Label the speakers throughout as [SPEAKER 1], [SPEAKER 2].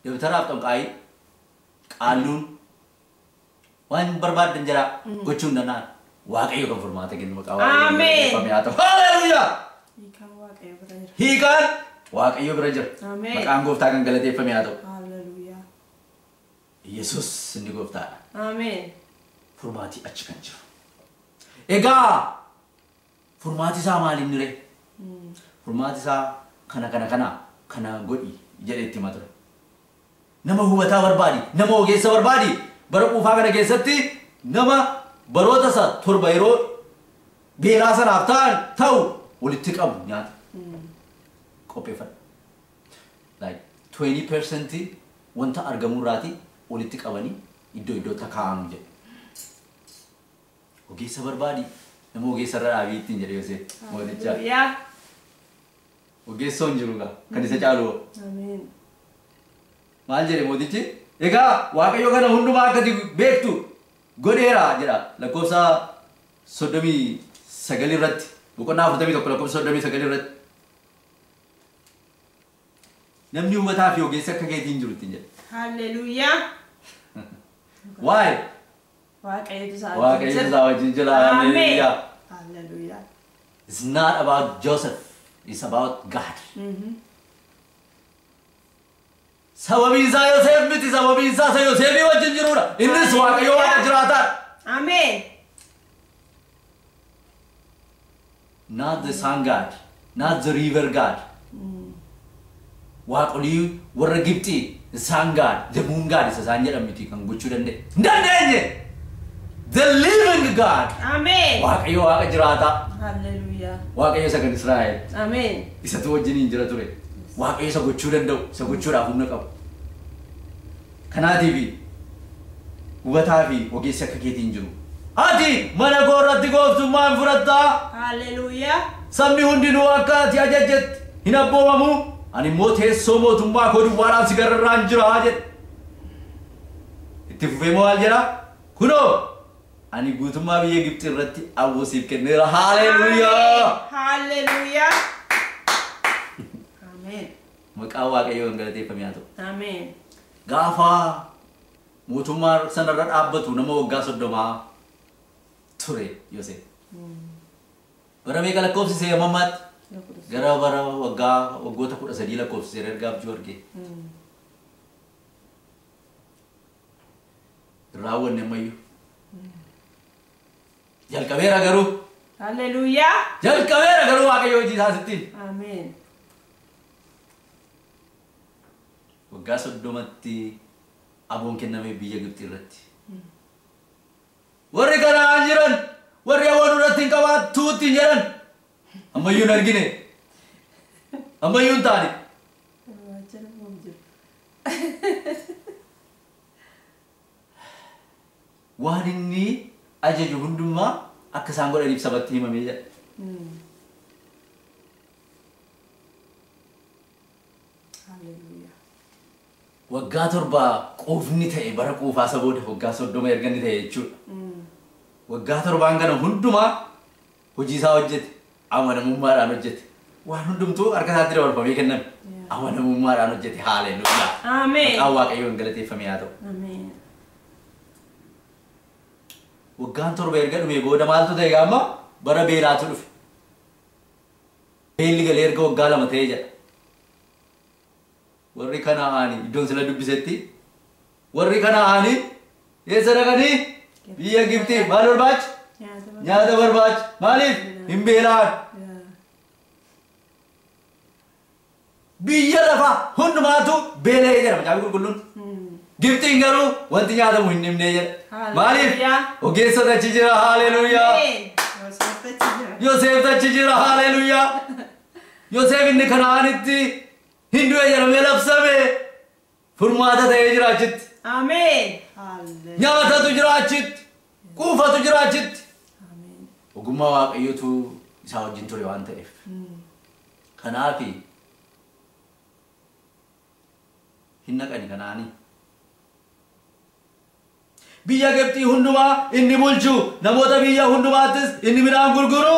[SPEAKER 1] Dabtara abxonqaay qaalluun waan barbaaddan jira gochuun danaan waaqayyo kan furmaata kennu maqaa waaqayyo famiyaa ta'u. Haleluuyaa! Hiikaan waaqayyo bira jira. Maqaan gooftaa kan galateeffame haa ta'u.
[SPEAKER 2] Haleluuyaa.
[SPEAKER 1] Yesus inni gooftaadha.
[SPEAKER 2] Ameen.
[SPEAKER 1] Furmaati achi kan jiru. Egaa furmaati isaa maaliin nire? Furmaati isaa kana godhi jedhee itti hima ture. Nama hubataa barbaadi, nama ogeessa barbaadi. Bara quufaa kana keessatti nama baroota isaa torba yeroo beelaa sanaaf ta'u walitti qabu nyaata. Qopheeffadha. Like 20% wanta argamurraati walitti qabanii iddoo kaa'amu jedhe. Ogeessa barbaadi. Nama ogeessa irra dhaabii ittiin jedhe Yoosef mootichaa. Ogeessa hin jiru kan isa caalu.
[SPEAKER 2] Ameen.
[SPEAKER 1] Maal jedhe mootichi? Egaa waaqayyo kana hundumaa akkati beektu godheera jedha. Lakkoofsa 39 irratti boqonnaa 41 lakkoofsa 39 irratti. Namni hubataa fi ogeessa akka keetiin jiru ittiin jedhe.
[SPEAKER 2] Haleluuyaa.
[SPEAKER 1] Why?
[SPEAKER 2] Waaqayyo isaa
[SPEAKER 1] wajjin jira. Haleluuyaa.
[SPEAKER 2] Haleluuyaa.
[SPEAKER 1] It's not about Joseph. It's about God. Sababiin isaa Yoosef miti, sababiin isaa Yoosefii wajjin jirudha. Innis waaqayyo waaqa jiraataa.
[SPEAKER 2] Ameen.
[SPEAKER 1] Not the sun God, not the river God. Waaqolii warra Gibxii, the sun God, the moon God isa isaan jedhan miti kan gochuu danda'e. Dandeenye! The living God.
[SPEAKER 2] Ameen.
[SPEAKER 1] Waaqayyo waaqa jiraataa.
[SPEAKER 2] Haleluuyaa.
[SPEAKER 1] Waaqayyo isa kan Israa'el.
[SPEAKER 2] Ameen.
[SPEAKER 1] Isatu wajjiniin jira ture. Waaqayyo isa gochuu danda'u, isa gochuudhaaf humna qabu. Kanaatiif hubataa fi ogeessi akka keetiin jiru. Ati mana koo irratti gooftummaan fudhattaa.
[SPEAKER 2] Haleluuyaa.
[SPEAKER 1] Sabni hundinuu akka ati ajajjetti hin abboomamu. Ani immoo teessoo mootummaa koo duwwaadhaan si gararraan jira jedhe. Itti fufee maal jedha? Kunoo ani guutummaa biyya Gibxi irratti aboo siif kenneera. Haleluuyaa.
[SPEAKER 2] Haleluuyaa. Ameen.
[SPEAKER 1] Maqaan waaqayyoo kan galateeffame haa ta'u.
[SPEAKER 2] Ameen.
[SPEAKER 1] Gaafa mootummaa sanarra dhaabbatu nama waggaa 30 ture Yoosef. Bara meeqa lakkoofsisee hammammaatti? Gara bara waggoota 13 lakkoofsisee erga abjuu argee. Raawwanne ammayyuu. Jalqabeera garuu.
[SPEAKER 2] Haleluuyaa.
[SPEAKER 1] Jalqabeera garuu waaqayyo hojii isaasittiin.
[SPEAKER 2] Ameen.
[SPEAKER 1] Waggaa 30tti aboon kenname biyya Gibxi irratti. Warri kanaan jiran, warri awwaan irratti hin qabaattuutti hin jedhan. Ammayyuu hin argine. Ammayyuu hin taane. Waan inni ajaju hundumaa akka isaan godhaniif sabatti himamee jedha. Waggaa 7 quufni ta'e bara quufaa isa booda waggaa 30 erga inni ta'e jechuudha. Waggaa 7 kana hundumaa hojii isaa hojjete. Amanamummaadhaan hojjete. Waan hundumtuu harka isaatti dabarfamee kenname. Amanamummaadhaan hojjete. Haleluuyaa.
[SPEAKER 2] Ameen.
[SPEAKER 1] Maqaan waaqayyoon galateeffame haa ta'u.
[SPEAKER 2] Ameen.
[SPEAKER 1] Waggaan 7 erga dhume booda maaltu ta'e gaama bara beelaatu dhufe. Beelli galee erga waggaa 2 ta'ee jedha. Warri Kana'aanii iddoon sila dubbisetti warri Kana'aanii eessa dhaqanii biyya Gibxi maal barbaacha? Nyaata barbaacha. Maaliif? Hin beelaan. Biyya lafa hundumaatu beela'ee jedha macaafa qulqulluun. Gibxiin garuu wanti nyaatamu hin dhibnee jedha. Maaliif? Ogeessota achi jira. Haleluuyaa. Yoosef achi jira. Haleluuyaa. Yoosef inni Kana'aanitti Hindu'ee jedhamee labsame furmaata ta'ee jira achitti.
[SPEAKER 2] Ameen.
[SPEAKER 1] Nyaatatu jira achitti. Quufatu jira achitti. Ogummaa waaqayyootu isaa wajjin ture waan ta'eef. Kanaafi hin naqani Kana'aanii. Biyya Gibxii hundumaa inni bulchu namoota biyya hundumaattis inni midhaan gurguru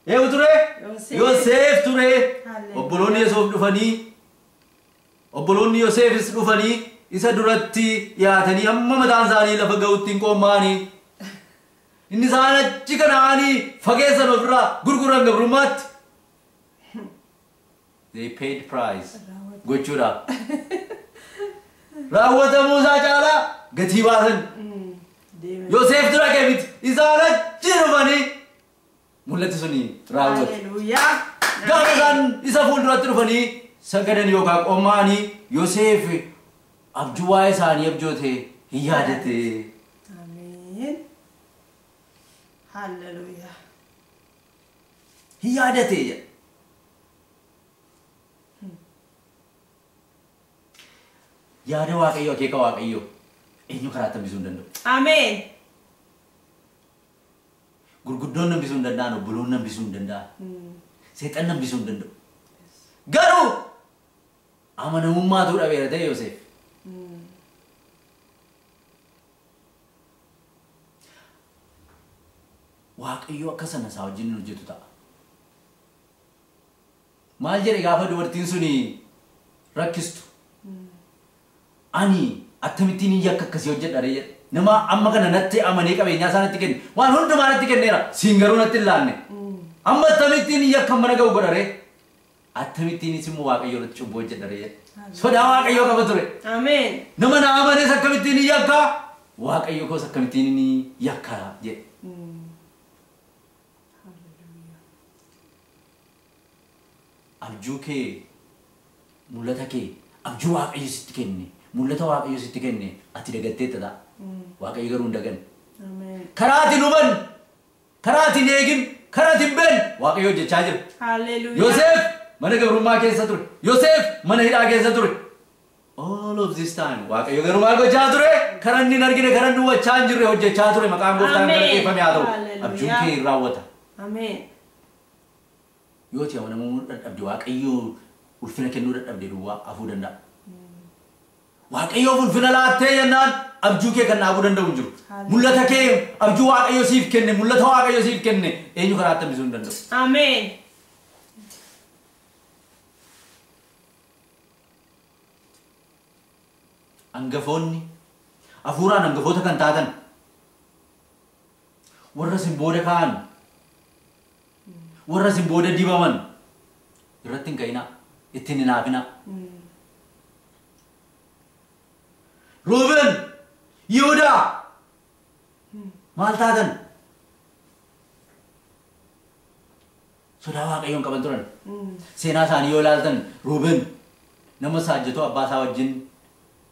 [SPEAKER 1] eenyu ture? Yoosef ture. Obboloonni Yoosef dhufanii Obboloonni Yoseefis dhufanii isa duratti yaatanii amma mataan isaanii lafa ga'utti qoomanii inni isaan achi kanaanii fageessan ofirraa gurguran gabrummaatti. They paid price. Gochuudha. Raawwatamuu isaa caalaa gatii baasan. Yoseef dura keemiti isaan achi dhufanii mul'atti suni raawwate.
[SPEAKER 2] Hallelujah.
[SPEAKER 1] Gaafa isaan isa fuulduratti dhufanii sagadan yookaan qoomaanii Yoseef abjuu waa'ee isaanii abjoote hin yaadate.
[SPEAKER 2] Amen. Hallelujah.
[SPEAKER 1] Hin yaadate. Yaada Waaqayyo akeeka Waaqayyo eenyu karaatti hambisuu hin danda'u.
[SPEAKER 2] Amen.
[SPEAKER 1] Gurguddoon hambisuu hin danda'an, obboloonni hambisuu hin danda'an. Seexanni hambisuu hin danda'u. Garuu amanamummaatu dhabeera ta'e Yoseef. Waaqayyo akka sana isaa wajjin hojjetu ta'a. Maal jedhe gaafa dubartiin suni rakkistu? Ani akkamittiin yakka akkasii hojjedha jedhe. Nama amma kana natti amanee qabeenyaa isaa natti kenne. Waan hundumaa natti kenneera. Siin garuu natti hin laanne. Amma akkamittiin yakka mana ga'u godhare. Akkamittiinis immoo Waaqayyo irratti cubbuu hojjedha jedhe. Sodaa Waaqayyoo qaba ture.
[SPEAKER 2] Amen.
[SPEAKER 1] Nama na amanees akkamittiin yakka. Waaqayyo koos akkamittiin yakka jedhe. Abjuu kee mul'ata kee abjuu Waaqayyo sitti kenne. Mul'ata Waaqayyo sitti kenne ati dagattee ta'a. Waaqayyo garuu hin daganne.
[SPEAKER 2] Amen.
[SPEAKER 1] Karaatiin huban, karaatiin eegin, karaatiin been Waaqayyo hojjechaa jira.
[SPEAKER 2] Hallelujah.
[SPEAKER 1] Yoseef mana gabrummaa keessa ture. Yoseef mana hidhaa keessa ture. All of this time Waaqayyo garuu maal gochaa ture? Karaa inni hin argine, karaa inni hubachaa hin jirre hojjechaa ture. Maqaan Gooftaan galateeffame haa ta'u. Abjuun kee hin raawwata.
[SPEAKER 2] Amen.
[SPEAKER 1] Yoo ta'e amanamuu dadhabde Waaqayyo ulfina kennuu dadhabde duwwaa hafuu danda'a. Waaqayyo ulfina laattee jennaan abjuu kee kan dhaabuu danda'u hin jiru. Mul'ata kee abjuu Waaqayyo siif kenne, mul'ata Waaqayyo siif kenne eenyu karaatti hambisuu hin danda'u.
[SPEAKER 2] Amen.
[SPEAKER 1] Hangafoonni hafuuraan hangafoota kan taatan warra isin booda kaa'an warra isin booda dibaman irratti hin ka'inaa ittiin hin haafinaa. Ruben, Yihudaa maal taatan? Sodaa Waaqayyoon qaban turan. Seenaa isaanii yoo ilaaltan Ruben nama saajjatoo abbaa isaa wajjin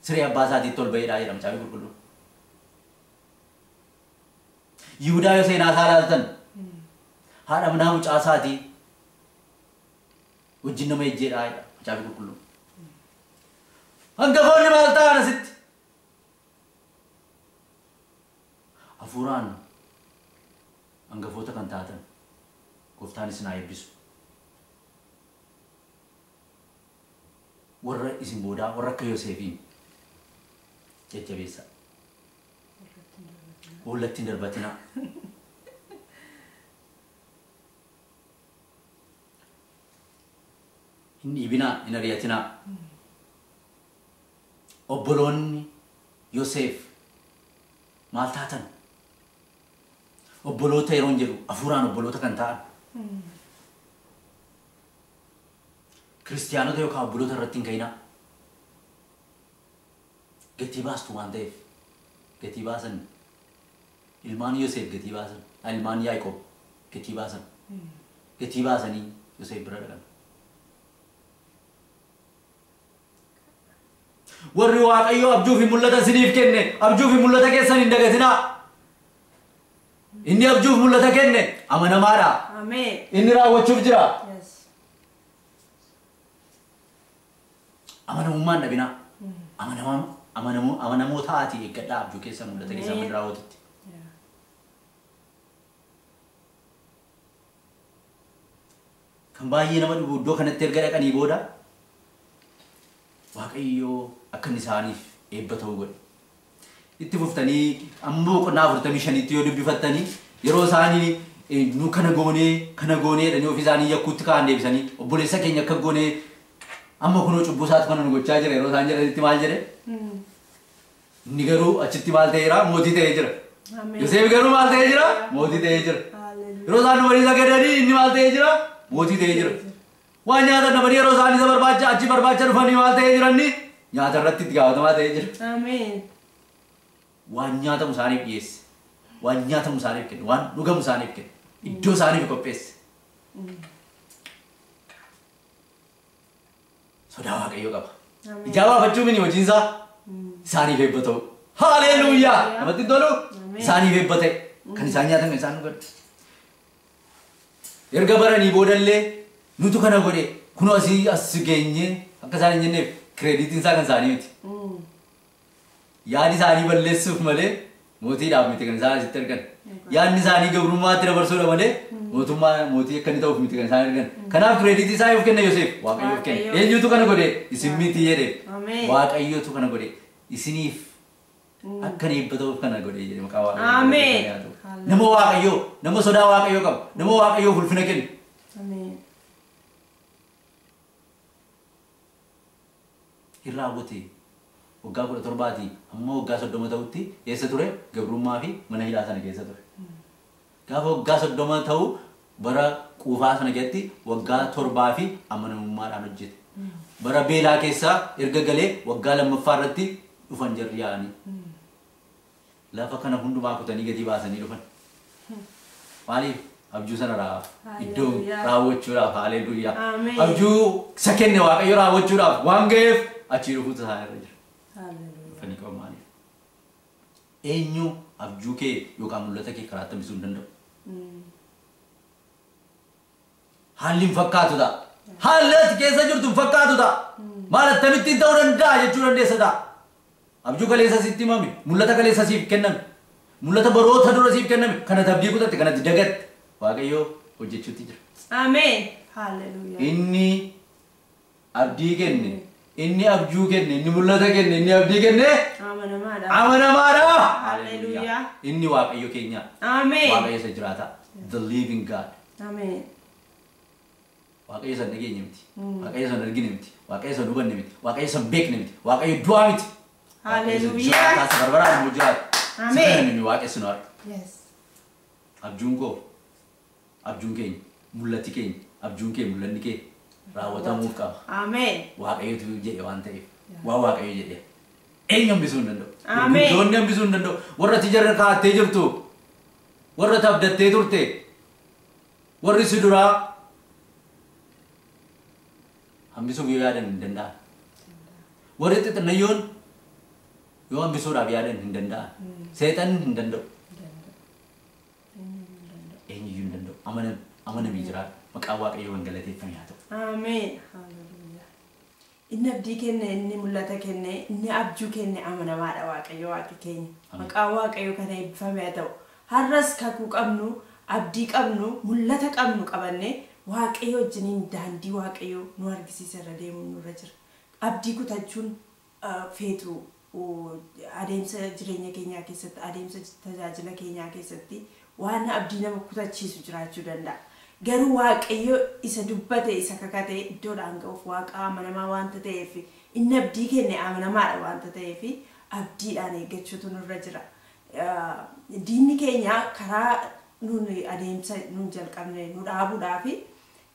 [SPEAKER 1] siree abbaa isaatiitti ol ba'eedhaa jedhama Macaafa Qulqulluun. Yihudaa yoo seenaa isaa ilaaltan haadha manaa mucaa isaatii wajjin nama ejjeedhaa jedha Macaafa Qulqulluun. Hangafoonni maal ta'an asitti? Hafuuraan hangafoota kan taatan Gooftaan isin haa eebbisu. Warra isin boodaa warra akka Yoseefiin jajjabeessaa. Hollatti hin darbatinaa. Hin dhiibinaa, hin ari'atinaa. Obboloonni Yoseef maal taatan? Obboloota yeroon jedhu hafuuraan obboloota kan ta'an. Kiristiyaanota yookaan obboloota irratti hin ka'inaa. Gatii baastu waan ta'eef gatii baasan ilmaan Yoseef gatii baasan ilmaan Yaaqoob gatii baasan gatii baasanii Yoseef bira dhaqan. Warri Waaqayyo abjuu fi mul'ata isiniif kenne abjuu fi mul'ata keessan hin dagatinaa. Inni abjuu fi mul'ata kenne amanamaadha.
[SPEAKER 2] Amen.
[SPEAKER 1] Inni raawwachuuf jira.
[SPEAKER 2] Yes.
[SPEAKER 1] Amanamummaan dhabinaa. Amanamoo taati eeggadhaa abjuu keessa mul'ata keessa hin raawwatutti. Kan baay'ee nama dhibu iddoo kanatti erga dhaqanii booda Waaqayyo akka isaaniif eebba ta'uu godhe. Itti fuftanii amma boqonnaa 45tti yoo dubbifattanii yeroo isaanii nu kana goonee jedhanii ofii isaanii yakkuutti ka'an deebisanii obboleessa keenya akka goonee amma kunoo cubbuu isaatu kana nu gochaa jira yeroo isaan jedhanitti maal jedhe inni garuu achitti maal ta'eera mootii ta'ee jira Yoseef garuu maal ta'ee jira mootii ta'ee jira yeroo isaan dubartii sagadanii inni maal ta'ee jira mootii ta'ee jira waan nyaata namanii yeroo isaan isa barbaacha achi barbaacha dhufanii maal ta'ee jiranni nyaata irratti itti gaafatamaa ta'ee jira waan nyaatamu isaaniif dhiyeesse waan nyaatamu isaaniif kenne waan dhugamu isaaniif kenne iddoo isaaniif qopheesse sodaa waaqayyoo qaba ijaa baafachuu mini hojiinsaa isaaniif eebba ta'u haleluuyaa namatti tolu isaaniif eebba ta'e kan isaan nyaatan isaan dhugan erga baranii boodallee nutu kana godhe kunoo asii as geenye akka isaan hin jenneef kireeditiin isaa kan isaanii miti yaadi isaanii balleessuuf malee mootiidhaaf miti kan isaan asitti argan yaadni isaanii gabrummaatti dabarsuudha malee mootummaa mootii akka inni ta'uuf miti kan isaan argan kanaaf kireeditii isaa yoo kenna Yoseef waaqayyoof kenna eenyutu kana godhe isin miti jedhe waaqayyootu kana godhe isiniif akka eebba ta'uuf kana godhe jedhe maqaa waaqayyoo nama waaqayyoo nama sodaa waaqayyoo qabu nama waaqayyoof ulfina kennu irraa hawwate waggaa 17 amma waggaa 30 ta'utti eessa ture gabrummaa fi mana hidhaa sana keessa ture gaafa waggaa 30 ta'u bara quufaa sana keessatti waggaa 7 fi amanamummaadhaan hojjete bara beelaa keessaa erga galee waggaa lammaffaa irratti dhufan jarri yaa'anii lafa kana hundumaa kutanii gatii baasanii dhufan maaliif abjuu sana iddoo raawwachuudhaaf haleluuyaa abjuu isa kenne waaqayyo raawwachuudhaaf waan ga'eef achii dhufuutu isaan irra jira fanii qabu maaliif eenyu abjuu kee yookaan mul'ata kee karaa tambisuu hin danda'u haalli hin fakkaatu ta'a haalli ati keessa jirtu hin fakkaatu ta'a maal akkamittiin ta'uu danda'a jechuu dandeessa ta'a abjuu kaleessa sitti himame mul'ata kaleessa siif kenname mul'ata baroota dura siif kenname kanatti abdii kutatte kanatti dagatte waaqayyoo hojjechuutti jira
[SPEAKER 2] ameen haleluuyaa
[SPEAKER 1] inni abdii kenne inni abjuu kenne inni mul'ata kenne inni abdii kenne amanamaadha haleluuyaa inni waaqayyo keenya
[SPEAKER 2] ameen
[SPEAKER 1] waaqayyo isa jiraata the living God
[SPEAKER 2] ameen
[SPEAKER 1] waaqayyo isa nageenya miti waaqayyo isa argine miti waaqayyo isa hubanne miti waaqayyo isa beekne miti waaqayyo du'aa miti haleluuyaa taasa barbaraan moo jiraata ameen inni waaqayyo sinu arga
[SPEAKER 2] yes
[SPEAKER 1] abjuun koo abjuun keenya mul'ati keenya abjuun kee mul'anni kee raawwatamuuf qaba
[SPEAKER 2] ameen
[SPEAKER 1] waaqayyotu jedhe waan ta'eef waa waaqayyo jedhe eenyu hambisuu hin danda'u
[SPEAKER 2] ameen
[SPEAKER 1] gurguddoonni hambisuu hin danda'u warra ati jarra kaa'attee jirtu warra ati abdattee turte warri si duraa hambisuuf yoo yaadan hin danda'an warri xixinnayyoon yoo hambisuudhaaf yaadan hin danda'an seexan hin danda'u eenyuyyuu hin danda'u amanamii jiraata maqaa waaqayyoo galateeffamee haa ta'u
[SPEAKER 2] ameen haleluuyaa inni abdii kenne inni mul'ata kenne inni abjuu kenne amanamaadha waaqayyo waaqi keenya maqaa waaqayyo kana eebbifamee haa ta'u har'as kakuu qabnu abdii qabnu mul'ata qabnu qabanne waaqayyo wajjiniin daandii waaqayyo nu argisiisa irra deemuun nurra jira abdii kutachuun feetu adeemsa jireenya keenyaa keessatti adeemsa tajaajila keenyaa keessatti waan abdii nama kutachiisu jiraachuu danda'a garuu waaqayyo isa dubbate isa kakate iddoodhaan ga'uuf waaqa amanamaa waanta ta'eef inni abdii kenne amanamaadha waanta ta'eef abdiidhaan eeggachuutu nurra jira diinni keenya karaa nun adeemsa nun jalqabne nu dhaabuudhaaf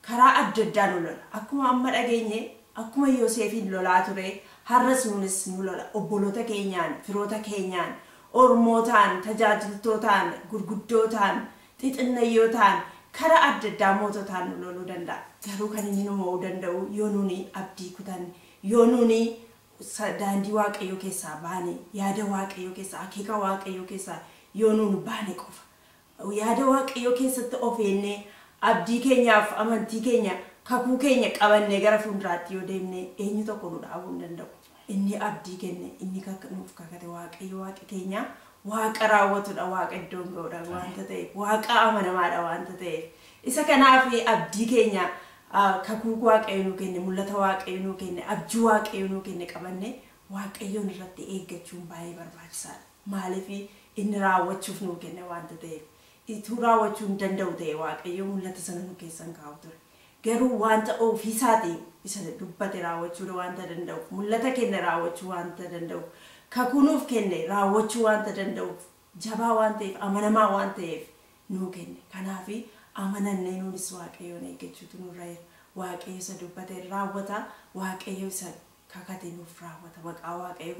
[SPEAKER 2] karaa adda addaa nu lola akkuma amma dhageenye akkuma Yoosefiin lolaa ture har'as nunis nu lola obboloota keenyaan firoota keenyaan ormootaan tajaajiltootaan gurguddootaan xixinnayootaan karaa adda addaa moototaan nu loluu danda'a garuu kan inni nu mo'uu danda'u yoo nuni abdii kutan yoo nuni daandii waaqayyo keessaa baane yaada waaqayyo keessaa akeeka waaqayyo keessaa yoo nuni baane qofa yaada waaqayyo keessatti ofeenne abdii keenyaaf amantii keenya kakuu keenya qabanne gara fuulduraatti yoo deemne eenyu tokko nu dhaabuu hin danda'u inni abdii kenne inni nuuf kakate waaqayyo waaqi keenya waaqa raawwatudha waaqa iddoon ga'udha waanta ta'eef waaqa amanamaadha waanta ta'eef isa kanaaf abdii keenya kakuu waaqayyo nuu kenne mul'ata waaqayyo nuu kenne abjuu waaqayyo nuu kenne qabanne waaqayyoon irratti eeggachuun baay'ee barbaachisaadha maaliif inni raawwachuuf nuu kenne waanta ta'eef ituu raawwachuu hin danda'u ta'e waaqayyo mul'ata sana nu keessan kaa'u ture garuu wanta ofiisaatii isa dubbate raawwachuu wanta danda'u mul'ata kenne raawwachuu wanta danda'u kakunuuf kenne raawwachuu wanta danda'u jabaa waan ta'eef amanamaa waan ta'eef nuu kenne kanaafi amanannee nuunis waaqayyoon eeggachuutu nurra jira waaqayyo isa dubbate raawwata waaqayyo isa kakate nuuf raawwata maqaa waaqayyo